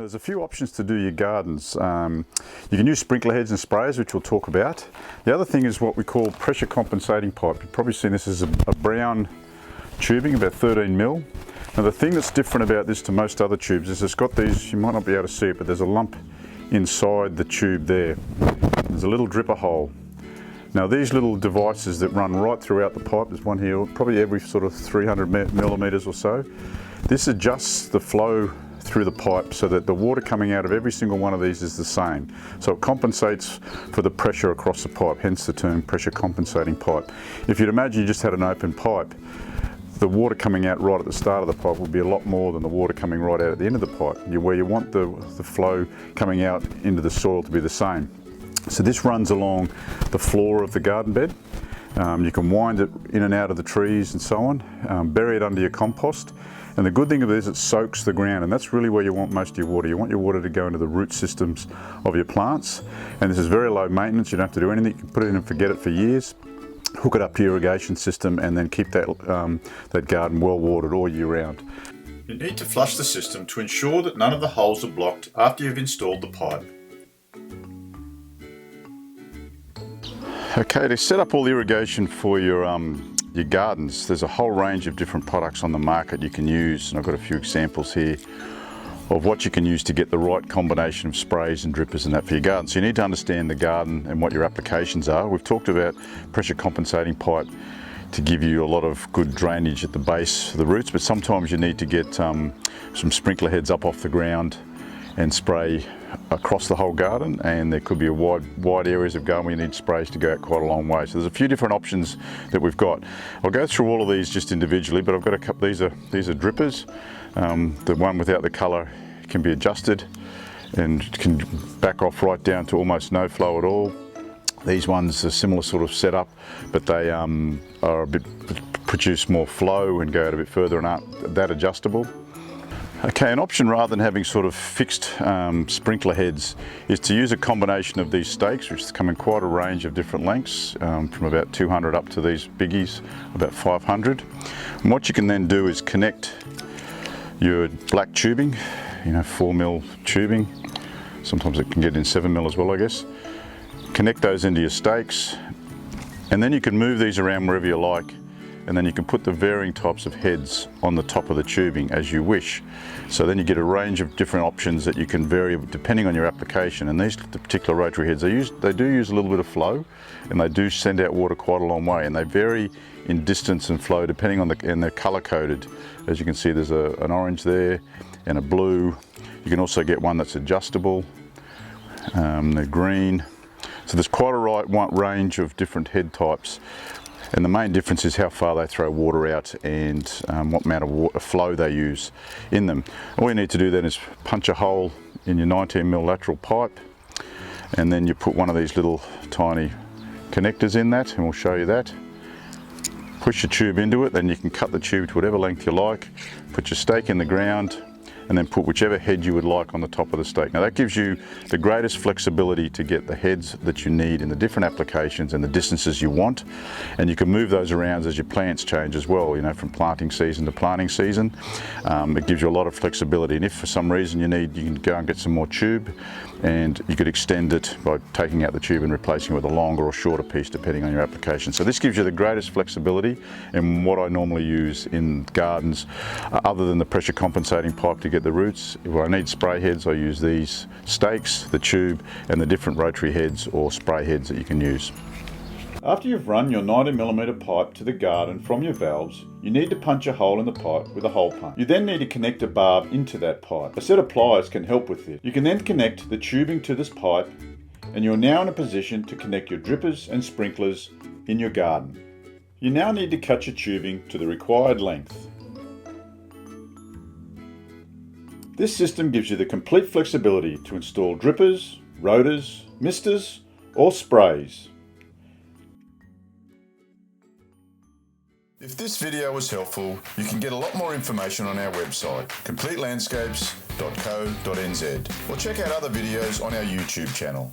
There's a few options to do your gardens. You can use sprinkler heads and sprayers, which we'll talk about. The other thing is what we call pressure compensating pipe. You've probably seen this as a brown tubing, about 13 mil. Now the thing that's different about this to most other tubes is it's got these, you might not be able to see it, but there's a lump inside the tube there. There's a little dripper hole. Now these little devices that run right throughout the pipe, there's one here, probably every sort of 300 millimeters or so. This adjusts the flow through the pipe so that the water coming out of every single one of these is the same. So it compensates for the pressure across the pipe, hence the term pressure compensating pipe. If you'd imagine you just had an open pipe, the water coming out right at the start of the pipe would be a lot more than the water coming right out at the end of the pipe, where you want the flow coming out into the soil to be the same. So this runs along the floor of the garden bed. You can wind it in and out of the trees and so on, bury it under your compost. And the good thing of this, it soaks the ground, and that's really where you want most of your water. You want your water to go into the root systems of your plants. And this is very low maintenance, you don't have to do anything. You can put it in and forget it for years. Hook it up to your irrigation system and then keep that, that garden well watered all year round. You need to flush the system to ensure that none of the holes are blocked after you've installed the pipe. Okay, to set up all the irrigation for your gardens, there's a whole range of different products on the market you can use, and I've got a few examples here of what you can use to get the right combination of sprays and drippers and that for your garden. So you need to understand the garden and what your applications are. We've talked about pressure compensating pipe to give you a lot of good drainage at the base of the roots, but sometimes you need to get some sprinkler heads up off the ground and spray across the whole garden, and there could be a wide areas of garden where you need sprays to go out quite a long way. So there's a few different options that we've got. I'll go through all of these just individually, but I've got a couple. These are drippers. The one without the colour can be adjusted and can back off right down to almost no flow at all. These ones are similar sort of setup, but they are a bit, produce more flow and go out a bit further and aren't that adjustable. Okay, an option rather than having sort of fixed sprinkler heads is to use a combination of these stakes, which come in quite a range of different lengths, from about 200 up to these biggies, about 500. And what you can then do is connect your black tubing, 4 mil tubing, sometimes it can get in 7 mil as well, I guess. Connect those into your stakes, and then you can move these around wherever you like, and then you can put the varying types of heads on the top of the tubing as you wish. So then you get a range of different options that you can vary depending on your application. And these particular rotary heads, they do use a little bit of flow, and they do send out water quite a long way, and they vary in distance and flow depending on and they're color coded. As you can see, there's an orange there and a blue. You can also get one that's adjustable, they're green. So there's quite a range of different head types. And the main difference is how far they throw water out and what amount of flow they use in them. All you need to do then is punch a hole in your 19 mil lateral pipe, and then you put one of these little tiny connectors in that, and we'll show you that. Push your tube into it, then you can cut the tube to whatever length you like, put your stake in the ground, and then put whichever head you would like on the top of the stake. Now that gives you the greatest flexibility to get the heads that you need in the different applications and the distances you want, and you can move those around as your plants change as well, from planting season to planting season. It gives you a lot of flexibility, and if for some reason you can go and get some more tube, and you could extend it by taking out the tube and replacing it with a longer or shorter piece depending on your application. So this gives you the greatest flexibility in what I normally use in gardens, other than the pressure compensating pipe to get the roots. If I need spray heads, I use these stakes, the tube, and the different rotary heads or spray heads that you can use. After you've run your 90mm pipe to the garden from your valves, you need to punch a hole in the pipe with a hole punch. You then need to connect a barb into that pipe. A set of pliers can help with this. You can then connect the tubing to this pipe, and you're now in a position to connect your drippers and sprinklers in your garden. You now need to cut your tubing to the required length. This system gives you the complete flexibility to install drippers, rotors, misters, or sprays. If this video was helpful, you can get a lot more information on our website, completelandscapes.co.nz, or check out other videos on our YouTube channel.